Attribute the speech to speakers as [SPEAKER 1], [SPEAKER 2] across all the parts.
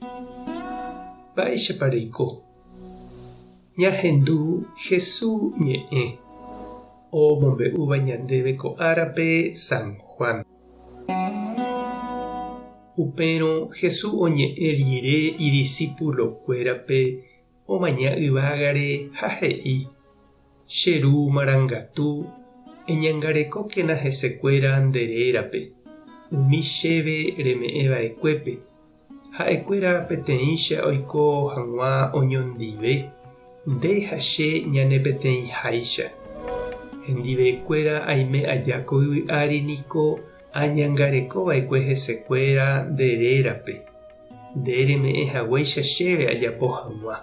[SPEAKER 1] Mba'éichapareiko. Ñahendu Jesús ñe'ẽ omombe'úva ñandéve ko árape San Juan. Upérõ Jesús oñe'ẽ rire idiscípulokuérape omaña yvágare ha he'i: Cheru marangatu, eñangarekókena hesekuéra nderérape, umi chéve reme'ẽva'ekuépe. Ha'ekuéra peteĩcha oiko hag̃ua oñondive, ndéhache ñane peteĩháicha. Hendivekuéra aime aja ko yvy'ári niko añangarekova'ekue hesekuéra nderérape. Ndereme'ẽhaguéicha chéve ajapo hag̃ua.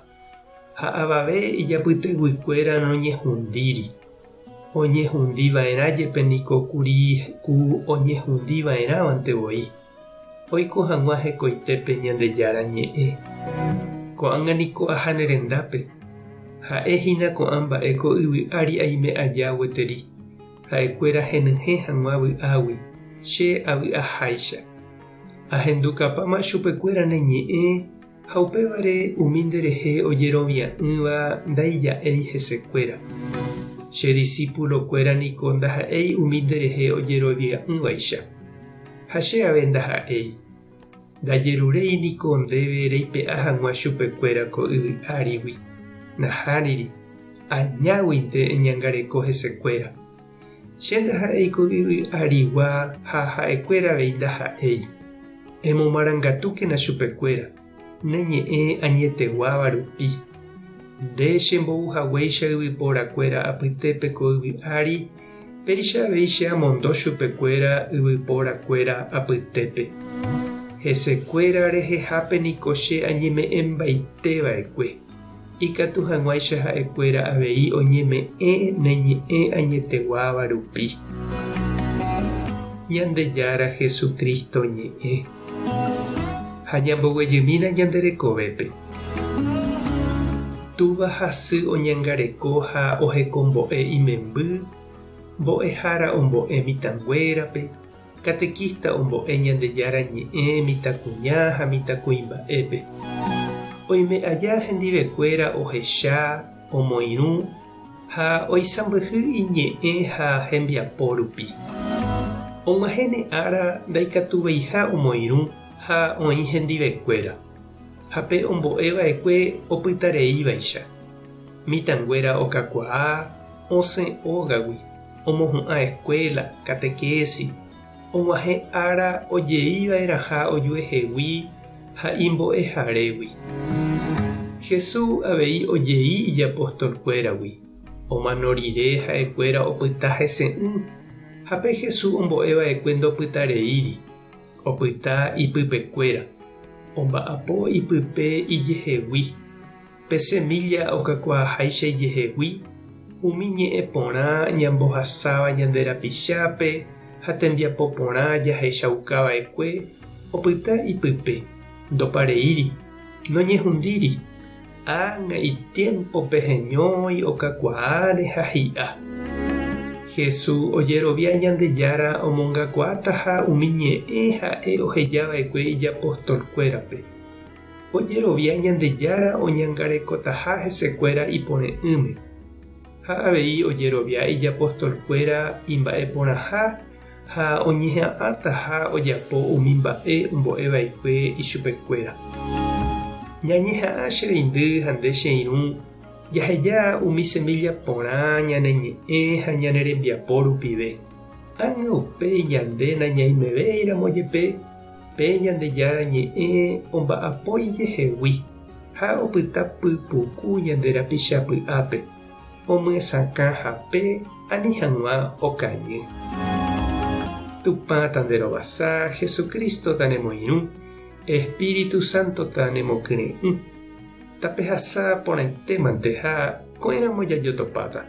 [SPEAKER 1] Ha avave ijapytegykuéra noñehũndíri. Oñehũndiva'erãjepe niko ku oñehũndiva'erãvantevoi. Oiko hag̃ua hekoitépe Ñandejára ñe'ẽ. Ko'ág̃a niko aha nerendápe. Ha'éhina ko'ã mba'éko yvy'ári aime aja gueteri. Ha'ekuéra henyhẽ hag̃ua vy'águi, che avy'aháicha. Ahendukapáma chupekuéra neñe'ẽ ha upévare umi nderehe ojerovia'ỹva ndaija'éi hesekuéra. Che discípulokuéra niko ndaha'éi umi nderehe ojerovia'ỹvaicha. Ha che ave ndaha'éi. Ndajerurei niko ndéve reipe'a hag̃ua chupekuéra ko yvy'árigui. Nahániri, añáguinte eñangareko hesekuéra. Che ndaha'éi ko yvy'árigua ha ha'ekuéravei ndaha'éi. Emomarangatúkena chupekuéra, neñe'ẽ añeteguáva rupi. Nde chembo'uhaguéicha yvypórakuéra apytépe ko yvy'ári, péichavéi che amondo chupekuéra yvypórakuéra apytépe. Hesekuéra rehehápe niko che añeme'ẽmbaiteva'ekue. Ikatu hag̃uáicha ha'ekuéra avei oñeme'ẽ neñe'ẽ añeteguáva rupi. Ñandejára Jesucristo ñe'ẽ. Ha ñamboguejymína ñanderekovépe. Túva hasy oñangareko ha ohekombo'e imemby, mbo'ehára ombo'e mitãnguérape, katekista ombo'e Ñandejára ñe'ẽ mitãkuña ha mitãkuimba'épe. Oime aja hendivekuéra ohecha, omoirũ ha oisãmbyhy iñe'ẽ ha hembiapo rupi. Og̃uahẽne ára ndaikatuveiha omoirũ ha oĩ hendivekuéra. Ha pe ombo'eva'ekue opytareívaicha. Mitãnguéra okakuaa, osẽ'ógagui, omohu'ã escuela, catequesis. Og̃uahẽ ára ojeiva'erãha ojuehegui ha imbo'eharégui. Jesús avei ojei ijapostolkuéragui. Omano rire ha'ekuéra opyta hese'ỹ. Ha pe Jesús ombo'eva'ekue ndopytareíri. Opyta ipypekuéra. Omba'apo ipype ijehegui. Pe semilla okakuaaháicha ijehegui. Umi ñe'ẽ porã ñambohasáva ñande rapichápe ha tembiapo porã jahechaukava'ekue opyta ipype. Ndopareíri, noñehũndíri. Ág̃a tiempo peheñói okakuaáre ha hi'a. Jesús ojerovia Ñandejára omongakuaáta ha umi ñe'ẽ ha'e ohejava'ekue ijapostolkuérape. Ojerovia Ñandejára oñangarekotaha hesekuéra ipore'ỹme. Ha avei ojerovia ijapostolkuéra imba'eporãha ha oñeha'ãtaha ojapo umi mba'e ombo'eva'ekue ichupekuéra. Ñañeha'ã che reindy ha nde che irũ jaheja umi semilla porã ñane ñe'ẽ ha ñane rembiapo rupive. Ág̃a upéi ñande nañaimevéiramo jepe pe Ñandejára ñe'ẽ omba'apo ijehegui ha opyta pypuku ñande rapichápy'ápe. Omyesãkã hape ani hag̃ua okañy. Tupã tanderovasa, Jesucristo tanemoirũ, Espíritu Santo tanemokyre'ỹ. Tapehasa porãitémante ha ko'ẽramo jajotopáta.